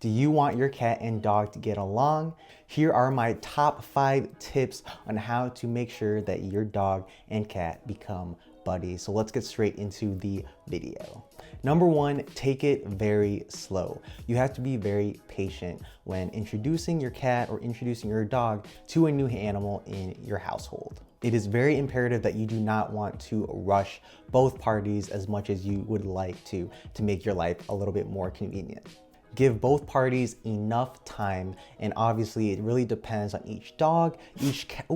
Do you want your cat and dog to get along? Here are my top 5 tips on how to make sure that your dog and cat become buddies. So let's get straight into the video. Number 1, take it very slow. You have to be very patient when introducing your cat or introducing your dog to a new animal in your household. It is very imperative that you do not want to rush both parties as much as you would like to make your life a little bit more convenient. Give both parties enough time, and obviously it really depends on each dog, each cat,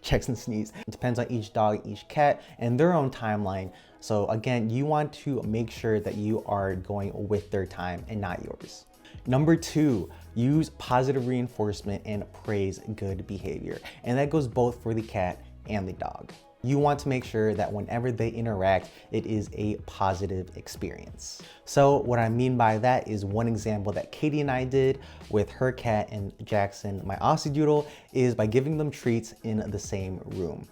checks and sneeze. It depends on each dog, each cat, and their own timeline. So again, you want to make sure that you are going with their time and not yours. Number 2, use positive reinforcement and praise good behavior. And that goes both for the cat and the dog. You want to make sure that whenever they interact, it is a positive experience. So what I mean by that is one example that Katie and I did with her cat and Jackson, my Aussie Doodle, is by giving them treats in the same room.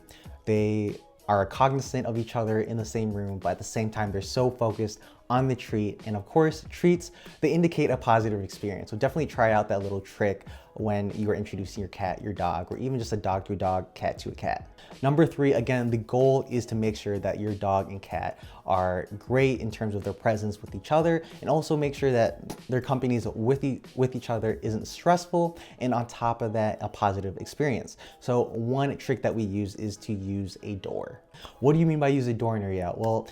They are cognizant of each other in the same room, but at the same time, they're so focused on the treat. And of course, treats, they indicate a positive experience. So definitely try out that little trick when you are introducing your cat, your dog, or even just a dog to a dog, cat to a cat. Number 3, again, the goal is to make sure that your dog and cat are great in terms of their presence with each other, and also make sure that their companies with each other isn't stressful, and on top of that, a positive experience. So one trick that we use is to use a door. What do you mean by use a door, Nuriel? Well,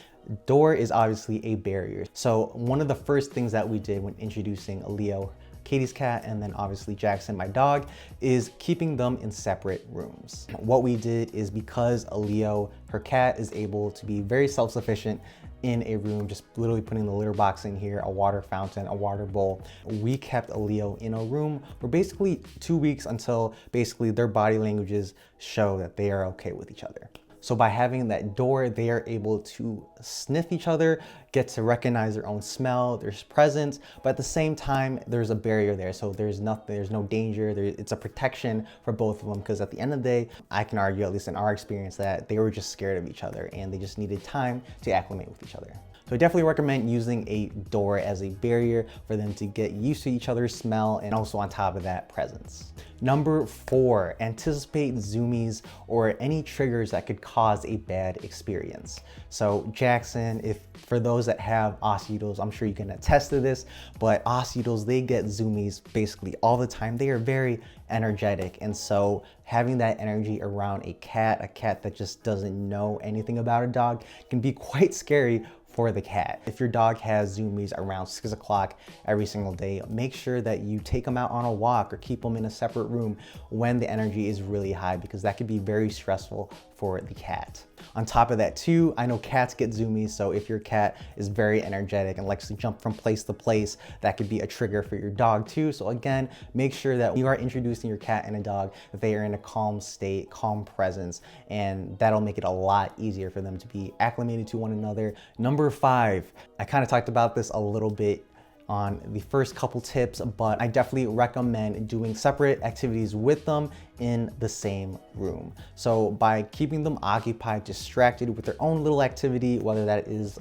door is obviously a barrier. So one of the first things that we did when introducing Leo, Katie's cat, and then obviously Jackson, my dog, is keeping them in separate rooms. What we did is, because Leo, her cat, is able to be very self-sufficient in a room, just literally putting the litter box in here, a water fountain, a water bowl, we kept Leo in a room for basically 2 weeks until basically their body languages show that they are okay with each other. So by having that door, they are able to sniff each other, get to recognize their own smell, their presence, but at the same time, there's a barrier there. So there's no danger. It's a protection for both of them, because at the end of the day, I can argue, at least in our experience, that they were just scared of each other and they just needed time to acclimate with each other. So I definitely recommend using a door as a barrier for them to get used to each other's smell, and also on top of that, presence. Number 4, anticipate zoomies or any triggers that could cause a bad experience. So Jackson, for those that have Aussie Doodles, I'm sure you can attest to this, but Aussie Doodles, they get zoomies basically all the time. They are very energetic, and so having that energy around a cat that just doesn't know anything about a dog, can be quite scary for the cat. If your dog has zoomies around 6 o'clock every single day, make sure that you take them out on a walk or keep them in a separate room when the energy is really high, because that could be very stressful for the cat. On top of that too, I know cats get zoomies, so if your cat is very energetic and likes to jump from place to place, that could be a trigger for your dog too. So again, make sure that you are introducing your cat and a dog, that they are in a calm state, calm presence, and that'll make it a lot easier for them to be acclimated to one another. Number 5, I kind of talked about this a little bit on the first couple tips, but I definitely recommend doing separate activities with them in the same room. So by keeping them occupied, distracted with their own little activity, whether that is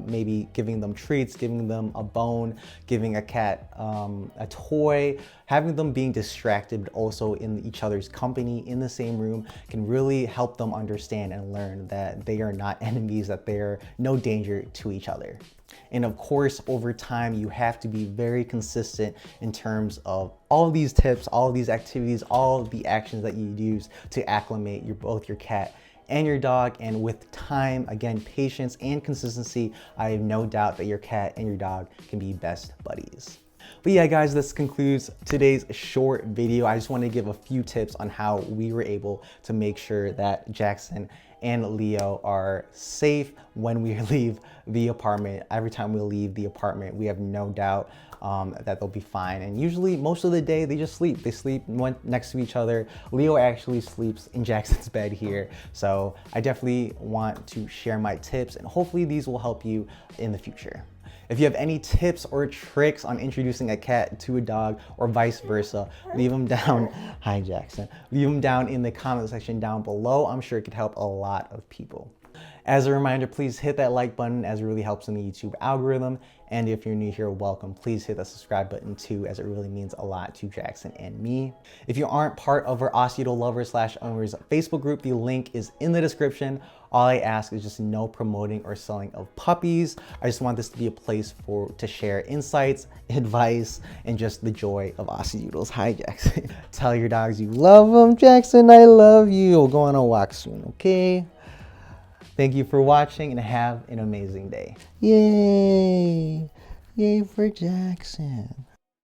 maybe giving them treats, giving them a bone, giving a cat a toy, having them being distracted, but also in each other's company in the same room, can really help them understand and learn that they are not enemies, that they are no danger to each other. And of course, over time, you have to be very consistent in terms of all of these tips, all of these activities, all of the actions that you use to acclimate both your cat and your dog. And with time, again, patience and consistency, I have no doubt that your cat and your dog can be best buddies. But yeah, guys, this concludes today's short video. I just want to give a few tips on how we were able to make sure that Jackson and Leo are safe when we leave the apartment. Every time we leave the apartment, we have no doubt that they'll be fine. And usually most of the day, they just sleep. They sleep next to each other. Leo actually sleeps in Jackson's bed here. So I definitely want to share my tips, and hopefully these will help you in the future. If you have any tips or tricks on introducing a cat to a dog, or vice versa, leave them down. Hi, Jackson. Leave them down in the comment section down below. I'm sure it could help a lot of people. As a reminder, please hit that like button as it really helps in the YouTube algorithm. And if you're new here, welcome. Please hit that subscribe button too, as it really means a lot to Jackson and me. If you aren't part of our Aussie Doodle Lovers / Owners Facebook group, the link is in the description. All I ask is just no promoting or selling of puppies. I just want this to be a place to share insights, advice, and just the joy of Aussie Doodles. Hi, Jackson. Tell your dogs you love them. Jackson, I love you. We'll go on a walk soon, okay? Thank you for watching and have an amazing day. Yay! Yay for Jackson.